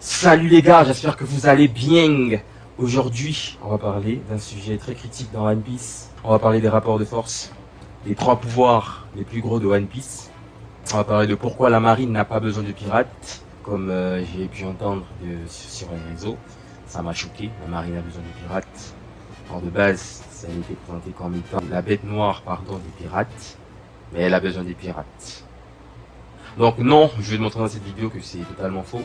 Salut les gars, j'espère que vous allez bien. Aujourd'hui, on va parler d'un sujet très critique dans One Piece. On va parler des rapports de force, des 3 pouvoirs les plus gros de One Piece. On va parler de pourquoi la marine n'a pas besoin de pirates, comme j'ai pu entendre sur les réseaux. Ça m'a choqué, la marine a besoin de pirates. Alors de base, ça a été présenté comme étant la bête noire, des pirates, mais elle a besoin des pirates. Donc non, je vais te montrer dans cette vidéo que c'est totalement faux,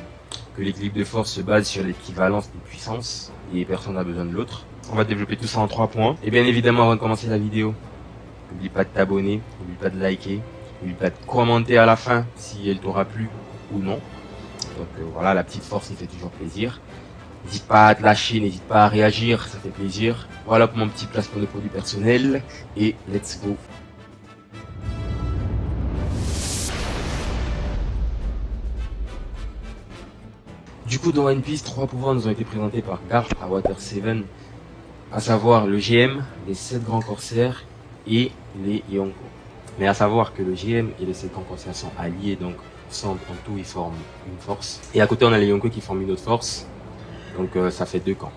que l'équilibre de force se base sur l'équivalence des puissances et personne n'a besoin de l'autre. On va développer tout ça en 3 points. Et bien évidemment, avant de commencer la vidéo, n'oublie pas de t'abonner, n'oublie pas de liker, n'oublie pas de commenter à la fin si elle t'aura plu ou non. Donc voilà, la petite force, ça fait toujours plaisir. N'hésite pas à te lâcher, n'hésite pas à réagir, ça fait plaisir. Voilà pour mon petit placement de produit personnel et let's go. Du coup, dans One Piece, 3 pouvoirs nous ont été présentés par Garp à Water 7, à savoir le GM, les 7 grands corsaires et les Yonko. Mais à savoir que le GM et les 7 grands corsaires sont alliés, donc ensemble en tout ils forment une force. Et à côté on a les Yonko qui forment une autre force, donc ça fait 2 camps,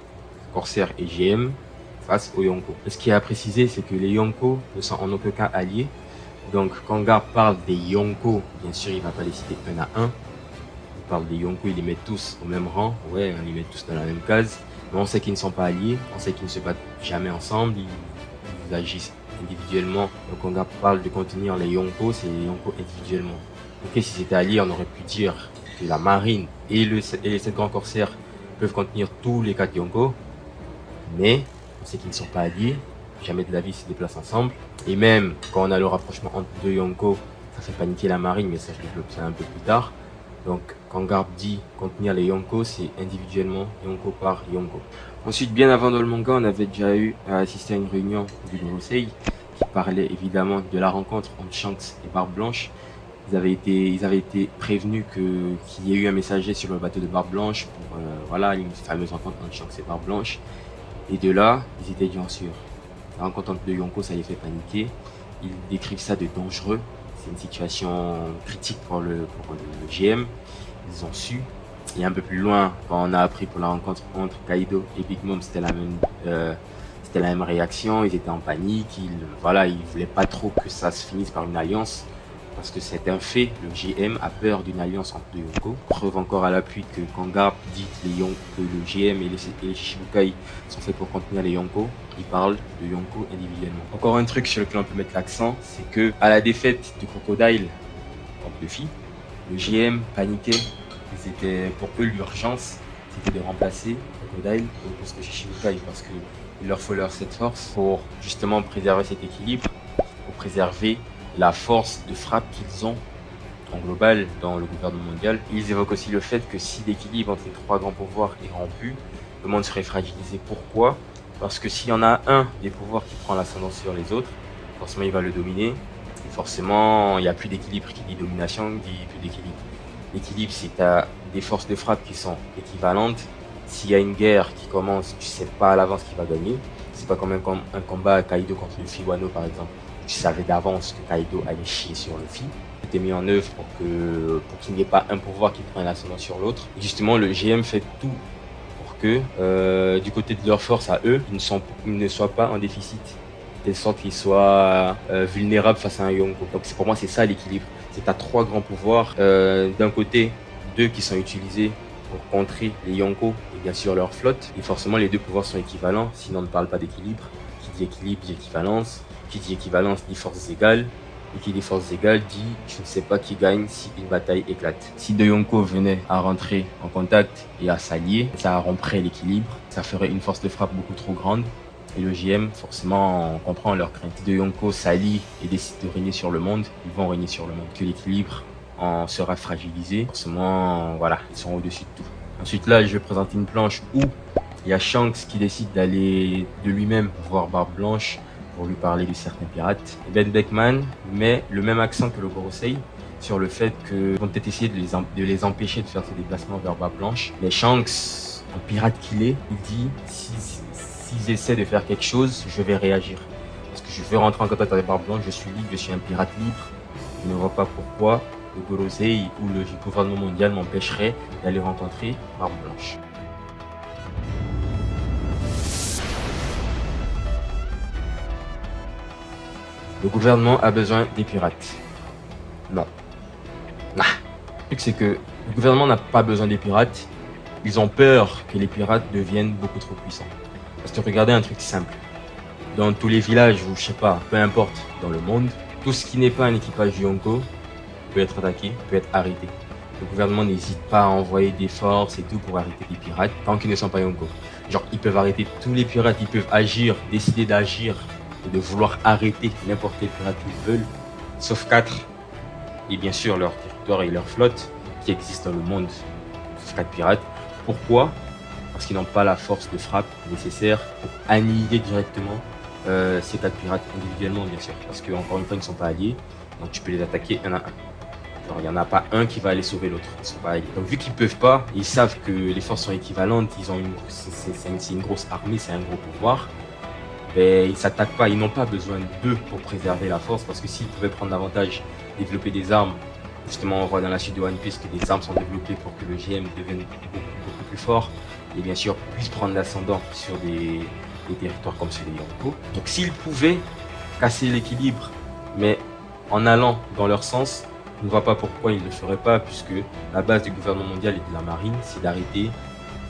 corsaires et GM face aux Yonko. Ce qui est à préciser, c'est que les Yonko ne sont en aucun cas alliés. Donc quand Garp parle des Yonko, bien sûr il ne va pas les citer un à un. Il parle des Yonko, il les met tous au même rang, ouais, on les met tous dans la même case. Mais on sait qu'ils ne sont pas alliés, on sait qu'ils ne se battent jamais ensemble, ils agissent individuellement. Donc quand on parle de contenir les Yonko, c'est les Yonko individuellement. Ok, si c'était allié, on aurait pu dire que la marine et les 7 grands corsaires peuvent contenir tous les 4 Yonko. Mais on sait qu'ils ne sont pas alliés, jamais de la vie ils se déplacent ensemble. Et même quand on a le rapprochement entre 2 Yonko, ça fait paniquer la marine, mais ça je développe ça un peu plus tard. Donc, quand Garp dit contenir les Yonko, c'est individuellement, Yonko par Yonko. Ensuite, bien avant dans le manga, on avait déjà eu à assister à une réunion du Gorosei qui parlait évidemment de la rencontre entre Shanks et Barbe Blanche. Ils avaient été prévenus qu'il y ait eu un messager sur le bateau de Barbe Blanche pour voilà, une fameuse rencontre entre Shanks et Barbe Blanche. Et de là, ils étaient bien sûrs. La rencontre entre deux Yonko, ça les fait paniquer. Ils décrivent ça de dangereux. C'est une situation critique pour le GM. Ils ont su. Et un peu plus loin, quand on a appris pour la rencontre entre Kaido et Big Mom, c'était la même réaction. Ils étaient en panique. Ils voulaient pas trop que ça se finisse par une alliance. Parce que c'est un fait, le GM a peur d'une alliance entre deux Yonko. Preuve encore à l'appui que quand Garp dit que le GM et les Shichibukai sont faits pour contenir les Yonko, il parle de Yonko individuellement. Encore un truc sur lequel on peut mettre l'accent, c'est que à la défaite du Crocodile contre Luffy, le GM paniquait. C'était pour eux l'urgence, c'était de remplacer Crocodile plus que Shichibukai parce qu'il leur faut cette force pour justement préserver cet équilibre, pour préserver la force de frappe qu'ils ont en global dans le gouvernement mondial. Ils évoquent aussi le fait que si l'équilibre entre les 3 grands pouvoirs est rompu, le monde serait fragilisé. Pourquoi ? Parce que s'il y en a un des pouvoirs qui prend l'ascendant sur les autres, forcément il va le dominer. Et forcément, il n'y a plus d'équilibre. Qui dit domination, dit plus d'équilibre. L'équilibre, c'est que tu as des forces de frappe qui sont équivalentes. S'il y a une guerre qui commence, tu sais pas à l'avance qui va gagner. C'est pas comme un combat Kaido contre Luffy Wano par exemple. Tu savais d'avance que Kaido allait chier sur Luffy. C'était mis en œuvre pour qu'il n'y ait pas un pouvoir qui prenne l'ascendant sur l'autre. Et justement, le GM fait tout pour que, du côté de leur force à eux, ils ne soient pas en déficit. De telle sorte qu'ils soient vulnérables face à un Yonko. Donc pour moi, c'est ça l'équilibre. C'est que tu as 3 grands pouvoirs. D'un côté, 2 qui sont utilisés pour contrer les Yonko et bien sûr leur flotte. Et forcément, les 2 pouvoirs sont équivalents, sinon on ne parle pas d'équilibre. Qui dit équilibre dit équivalence. Qui dit équivalence dit forces égales. Et qui dit forces égales dit je ne sais pas qui gagne si une bataille éclate. Si deux Yonko venaient à rentrer en contact et à s'allier, ça romprait l'équilibre. Ça ferait une force de frappe beaucoup trop grande. Et le GM, forcément, on comprend leurs craintes. Si deux Yonko s'allient et décident de régner sur le monde, ils vont régner sur le monde. Que l'équilibre en sera fragilisé. Forcément, voilà, ils sont au-dessus de tout. Ensuite, là, je vais présenter une planche où il y a Shanks qui décide d'aller de lui-même voir Barbe Blanche pour lui parler de certains pirates. Et Ben Beckman met le même accent que le Gorosei sur le fait qu'ils vont peut-être essayer de les empêcher de faire ces déplacements vers Barbe Blanche. Mais Shanks, en pirate qu'il est, il dit s'ils essaient de faire quelque chose, je vais réagir. Parce que je veux rentrer en contact avec Barbe Blanche, je suis libre, je suis un pirate libre. Je ne vois pas pourquoi de Gorosei où le gouvernement mondial m'empêcherait d'aller rencontrer Barbe Blanche. Le gouvernement a besoin des pirates. Non. Le truc c'est que le gouvernement n'a pas besoin des pirates. Ils ont peur que les pirates deviennent beaucoup trop puissants. Parce que regardez un truc simple. Dans tous les villages, ou je sais pas, peu importe, dans le monde, tout ce qui n'est pas un équipage Yonko peut être attaqué, peut être arrêté. Le gouvernement n'hésite pas à envoyer des forces et tout pour arrêter les pirates tant qu'ils ne sont pas Yonko. Genre, ils peuvent arrêter tous les pirates, ils peuvent agir, décider d'agir et de vouloir arrêter n'importe quel pirate qu'ils veulent, sauf 4. Et bien sûr, leur territoire et leur flotte qui existent dans le monde, sauf 4 pirates. Pourquoi? Parce qu'ils n'ont pas la force de frappe nécessaire pour annihiler directement ces 4 pirates individuellement, bien sûr. Parce qu'encore une fois, ils ne sont pas alliés, donc tu peux les attaquer un à un. Genre, il n'y en a pas un qui va aller sauver l'autre. Ils sont pas alliés. Donc vu qu'ils peuvent pas, ils savent que les forces sont équivalentes, ils ont c'est une grosse armée, c'est un gros pouvoir. Mais ils s'attaquent pas, ils n'ont pas besoin d'eux pour préserver la force, parce que s'ils pouvaient prendre l'avantage, développer des armes, justement on voit dans la suite de One Piece que des armes sont développées pour que le GM devienne beaucoup plus fort, et bien sûr puisse prendre l'ascendant sur des territoires comme celui de Yonko. Donc s'ils pouvaient casser l'équilibre, mais en allant dans leur sens, on ne voit pas pourquoi ils ne le feraient pas, puisque la base du gouvernement mondial et de la marine, c'est d'arrêter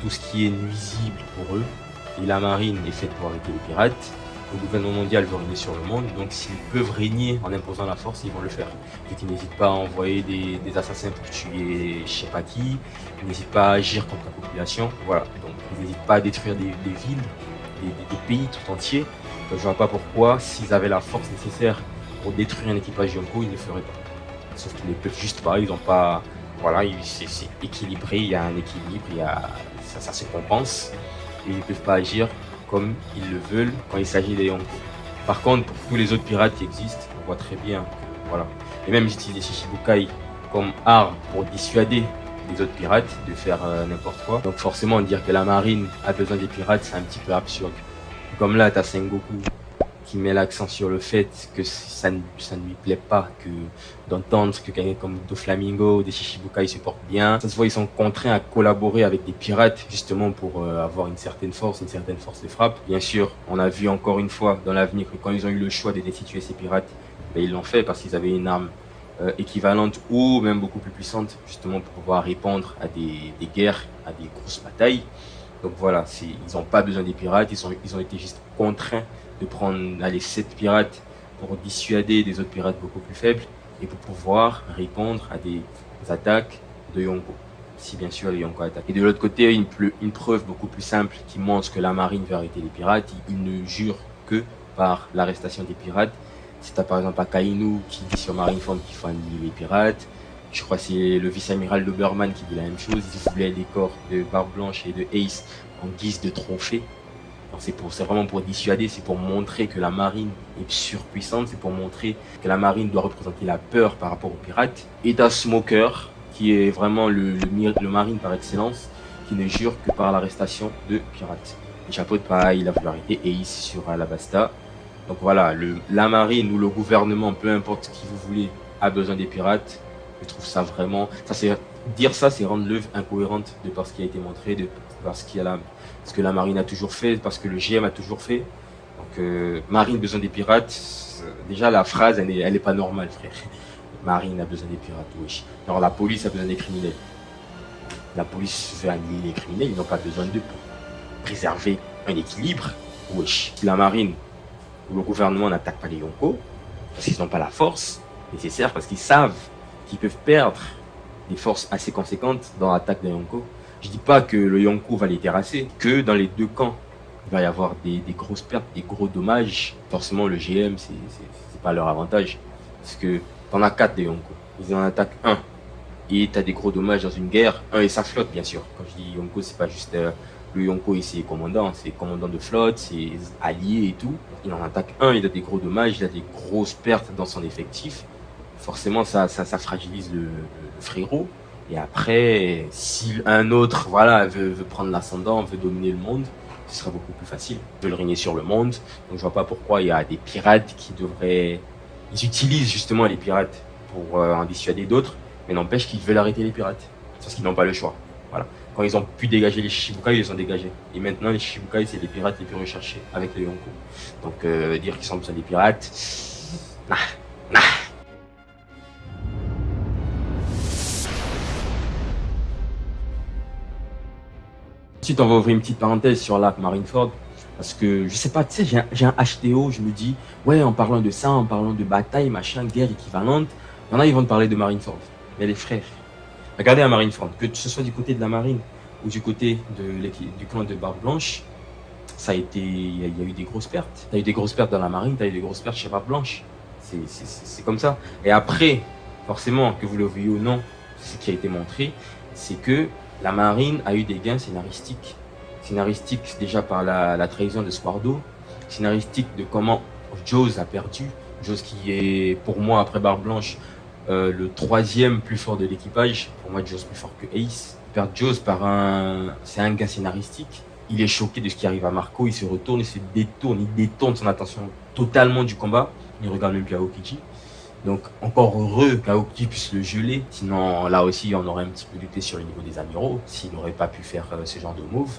tout ce qui est nuisible pour eux. Et la marine est faite pour arrêter les pirates. Le gouvernement mondial veut régner sur le monde, donc s'ils peuvent régner en imposant la force, ils vont le faire. Vu qu'ils n'hésitent pas à envoyer des assassins pour tuer je sais pas qui, ils n'hésitent pas à agir contre la population. Voilà, donc ils n'hésitent pas à détruire des villes, des pays tout entiers. Donc je vois pas pourquoi, s'ils avaient la force nécessaire pour détruire un équipage Yonko, ils ne le feraient pas. Sauf qu'ils ne peuvent juste pas, ils n'ont pas... Voilà, c'est équilibré, il y a un équilibre, ça se compense. Et ils ne peuvent pas agir comme ils le veulent quand il s'agit des Yonko. Par contre, pour tous les autres pirates qui existent, on voit très bien que, voilà. Et même j'utilise les Shichibukai comme arme pour dissuader les autres pirates de faire n'importe quoi. Donc forcément, dire que la marine a besoin des pirates, c'est un petit peu absurde. Comme là, t'as Sengoku qui met l'accent sur le fait que ça ne lui plaît pas que d'entendre que quelqu'un comme Doflamingo, des Shichibukai se portent bien. Ça se voit, ils sont contraints à collaborer avec des pirates justement pour avoir une certaine force de frappe. Bien sûr, on a vu encore une fois dans l'avenir que quand ils ont eu le choix de destituer ces pirates, ben, ils l'ont fait parce qu'ils avaient une arme équivalente ou même beaucoup plus puissante justement pour pouvoir répondre à des guerres, à des grosses batailles. Donc voilà, ils n'ont pas besoin des pirates, ils ont été juste contraints de prendre 7 pirates pour dissuader des autres pirates beaucoup plus faibles et pour pouvoir répondre à des attaques de Yonko, si bien sûr les Yonko attaquent. Et de l'autre côté, une preuve beaucoup plus simple qui montre que la marine veut arrêter les pirates, ils ne jurent que par l'arrestation des pirates. C'est par exemple Akainu qui dit sur Marineford qu'il faut annihiler les pirates. Je crois que c'est le vice-amiral Doberman qui dit la même chose. Il voulait les corps de Barbe Blanche et de Ace en guise de trophée. C'est vraiment pour dissuader, c'est pour montrer que la marine est surpuissante, c'est pour montrer que la marine doit représenter la peur par rapport aux pirates. Et t'as Smoker, qui est vraiment le marine par excellence, qui ne jure que par l'arrestation de pirates. Les chapeaux de paille, il a voulu arrêter Ace sur Alabasta. Donc voilà, la marine ou le gouvernement, peu importe qui vous voulez, a besoin des pirates. Je trouve ça vraiment... Dire ça, c'est rendre l'œuvre incohérente de par ce qui a été montré, de par ce que la marine a toujours fait, parce que le GM a toujours fait. Donc, marine besoin des pirates, déjà la phrase, elle est pas normale, frère. Marine a besoin des pirates, wesh. Alors la police a besoin des criminels. La police veut annihiler les criminels, ils n'ont pas besoin d'eux pour préserver un équilibre, wesh. La marine ou le gouvernement n'attaque pas les Yonko, parce qu'ils n'ont pas la force nécessaire, parce qu'ils savent qu'ils peuvent perdre des forces assez conséquentes dans l'attaque des Yonko. Je dis pas que le Yonko va les terrasser, que dans les deux camps, il va y avoir des grosses pertes, des gros dommages. Forcément, le GM, c'est pas leur avantage. Parce que t'en as 4 des Yonko. Ils en attaquent un. Et t'as des gros dommages dans une guerre. Un et sa flotte, bien sûr. Quand je dis Yonko, c'est pas juste le Yonko et ses commandants. C'est commandants de flotte, ses alliés et tout. Il en attaque un, il a des gros dommages, il a des grosses pertes dans son effectif. Forcément, ça fragilise le frérot. Et après, si un autre veut prendre l'ascendant, veut dominer le monde, ce sera beaucoup plus facile de le régner sur le monde. Donc je vois pas pourquoi il y a des pirates qui devraient... Ils utilisent justement les pirates pour en dissuader d'autres. Mais n'empêche qu'ils veulent arrêter les pirates. Parce qu'ils n'ont pas le choix. Voilà. Quand ils ont pu dégager les Shichibukai, ils les ont dégagés. Et maintenant, les Shichibukai, c'est les pirates les plus recherchés avec les Yonko. Donc, dire qu'ils sont besoin des pirates, nah, nah. Ensuite, on va ouvrir une petite parenthèse sur l'arc Marineford. Parce que, je sais pas, tu sais, j'ai un HTO, je me dis, ouais, en parlant de ça, en parlant de bataille, machin, guerre équivalente, il y en a, ils vont te parler de Marineford. Mais les frères, regardez à Marineford, que ce soit du côté de la marine ou du côté du clan de Barbe Blanche, ça a été, il y a eu des grosses pertes. Tu as eu des grosses pertes dans la marine, tu as eu des grosses pertes chez Barbe Blanche. C'est comme ça. Et après, forcément, que vous le voyez ou non, ce qui a été montré, c'est que la marine a eu des gains scénaristiques. Scénaristiques déjà par la trahison de Squardo, scénaristique de comment Jaws a perdu. Jaws qui est, pour moi, après Barbe Blanche, le troisième plus fort de l'équipage. Pour moi, Jaws plus fort que Ace. Perdre Jaws c'est un gain scénaristique. Il est choqué de ce qui arrive à Marco, il se retourne, il détourne son attention totalement du combat. Il regarde même plus Aokiji. Donc encore heureux qu'Aokiji puisse le geler. Sinon là aussi on aurait un petit peu lutté sur le niveau des amiraux, s'il n'aurait pas pu faire ce genre de move.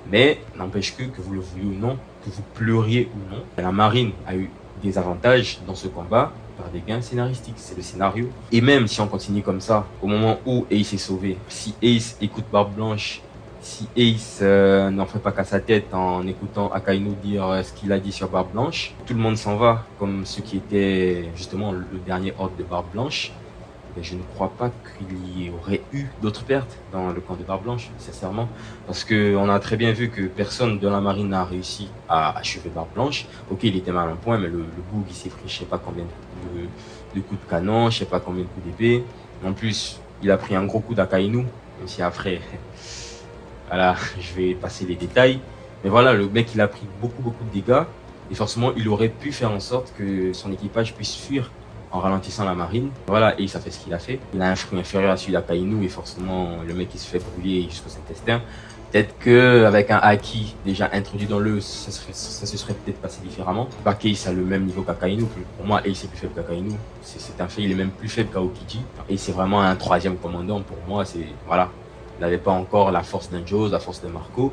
Mais n'empêche que vous le vouliez ou non, que vous pleuriez ou non, la marine a eu des avantages dans ce combat par des gains scénaristiques, c'est le scénario. Et même si on continue comme ça, au moment où Ace est sauvé, si Ace écoute Barbe Blanche, si Ace n'en fait pas qu'à sa tête en écoutant Akainu dire ce qu'il a dit sur Barbe Blanche, tout le monde s'en va, comme ce qui était justement le dernier ordre de Barbe Blanche. Et je ne crois pas qu'il y aurait eu d'autres pertes dans le camp de Barbe Blanche, sincèrement, parce qu'on a très bien vu que personne de la marine n'a réussi à achever Barbe Blanche. Ok, il était mal en point, mais le boug il s'est pris je sais pas combien de coups de canon, je sais pas combien de coups d'épée. En plus, il a pris un gros coup d'Akainu, même si après... Voilà, je vais passer les détails. Mais voilà, le mec, il a pris beaucoup de dégâts. Et forcément, il aurait pu faire en sorte que son équipage puisse fuir en ralentissant la marine. Voilà, et ça fait ce qu'il a fait. Il a un fruit inférieur à celui d'Akainu et forcément, le mec, il se fait brûler jusqu'aux intestins. Peut-être qu'avec un haki déjà introduit dans le, ça se serait peut-être passé différemment. Ace a le même niveau qu'Akainu. Pour moi, Ace est plus faible qu'Akainu. C'est un fait, il est même plus faible qu'Aokiji. Et c'est vraiment un troisième commandant. Pour moi, c'est, voilà. Il n'avait pas encore la force d'un Jaws, la force de Marco.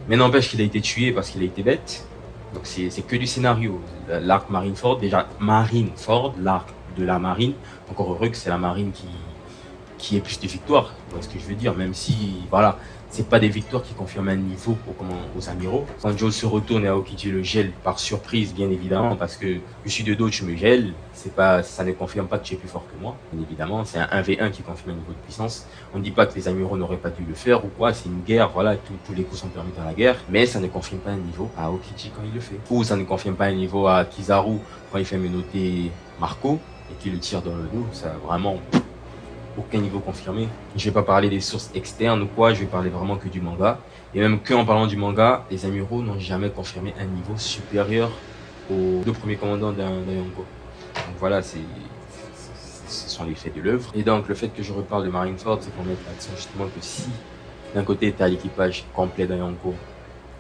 Mais n'empêche qu'il a été tué parce qu'il a été bête. Donc c'est que du scénario. L'arc Marineford, déjà Marineford, l'arc de la marine. Encore heureux que c'est la marine qui ait plus de victoires. Vous voyez ce que je veux dire, même si, voilà, c'est pas des victoires qui confirment un niveau aux amiraux. Quand Jaws se retourne et Aokiji le gèle par surprise, bien évidemment, parce que je suis de dos, tu me gèles, ça ne confirme pas que tu es plus fort que moi, bien évidemment. C'est un 1v1 qui confirme un niveau de puissance. On ne dit pas que les amiraux n'auraient pas dû le faire ou quoi, c'est une guerre, voilà, tous les coups sont permis dans la guerre, mais ça ne confirme pas un niveau à Aokiji quand il le fait. Ou ça ne confirme pas un niveau à Kizaru quand il fait menotter Marco et qu'il le tire dans le dos, ça vraiment... aucun niveau confirmé. Je vais pas parler des sources externes ou quoi, je vais parler vraiment que du manga. Et même qu'en parlant du manga, les amiraux n'ont jamais confirmé un niveau supérieur aux deux premiers commandants d'un Yonko. Donc voilà, ce sont les faits de l'œuvre. Et donc le fait que je reparle de Marineford, c'est qu'on met l'accent justement que si d'un côté tu as l'équipage complet d'un Yonko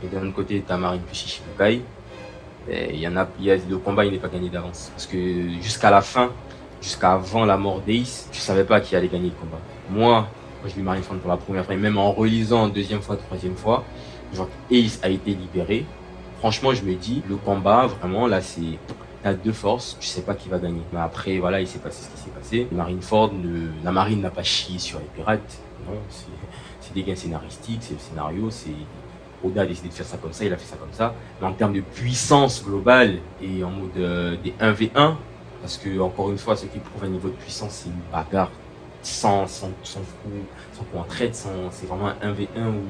et d'un autre côté tu as Marine plus Shichibukai, le combat il n'est pas gagné d'avance. Parce que jusqu'à la fin, jusqu'à avant la mort d'Ace, je savais pas qui allait gagner le combat. Moi je lis Marineford pour la première fois, et même en relisant deuxième fois, troisième fois, genre Ace a été libéré. Franchement, je me dis, le combat, vraiment, là, c'est t'as deux forces, tu sais pas qui va gagner. Mais après, voilà, il s'est passé ce qui s'est passé. La marine n'a pas chié sur les pirates. Non, c'est des gains scénaristiques, c'est le scénario, c'est Oda a décidé de faire ça comme ça, il a fait ça comme ça. Mais en termes de puissance globale et en mode des 1v1, parce que encore une fois, ce qui prouve un niveau de puissance, c'est une bagarre sans coup en traite, c'est vraiment un 1v1 où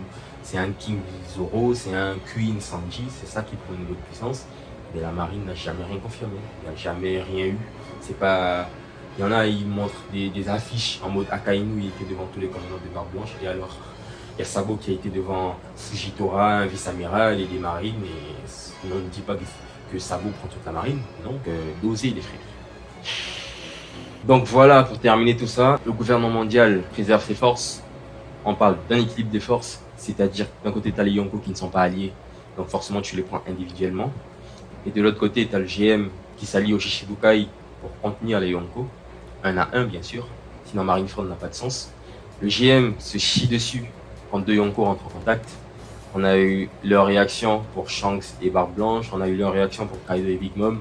c'est un King Zoro, c'est un Queen Sanji, c'est ça qui prouve un niveau de puissance. Mais la marine n'a jamais rien confirmé, il n'y a jamais rien eu. C'est pas... Il y en a, ils montrent des affiches en mode Akainu, il était devant tous les commandants de Barbe Blanche, et alors il y a Sabo qui a été devant Fujitora, un vice-amiral et des marines, et on ne dit pas que Sabo prend toute la marine, donc doser les frères. Donc voilà, pour terminer tout ça, le gouvernement mondial préserve ses forces. On parle d'un équilibre des forces, c'est-à-dire d'un côté tu as les Yonko qui ne sont pas alliés, donc forcément tu les prends individuellement. Et de l'autre côté, tu as le GM qui s'allie au Shichibukai pour contenir les Yonko, un à un bien sûr. Sinon Marineford n'a pas de sens. Le GM se chie dessus quand deux Yonko rentrent en contact. On a eu leur réaction pour Shanks et Barbe Blanche. On a eu leur réaction pour Kaido et Big Mom.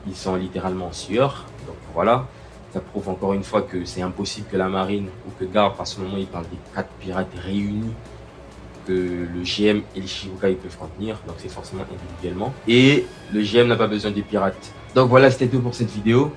Ils sont littéralement en sueur. Donc voilà. Ça prouve encore une fois que c'est impossible que la marine ou que Garp, à ce moment, il parle des 4 pirates réunis, que le GM et les Shichibukai peuvent contenir. Donc c'est forcément individuellement. Et le GM n'a pas besoin des pirates. Donc voilà, c'était tout pour cette vidéo.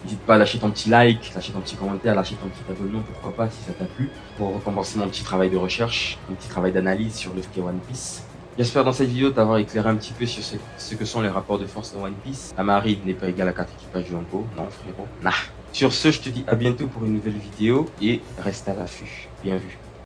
N'hésite pas à lâcher ton petit like, lâcher ton petit commentaire, lâcher ton petit abonnement, pourquoi pas, si ça t'a plu, pour récompenser mon petit travail de recherche, mon petit travail d'analyse sur le One Piece. J'espère dans cette vidéo t'avoir éclairé un petit peu sur ce que sont les rapports de force dans One Piece. La marine n'est pas égale à 4 équipages du Yonko, non frérot, nah. Sur ce, je te dis à bientôt pour une nouvelle vidéo et reste à l'affût. Bien vu.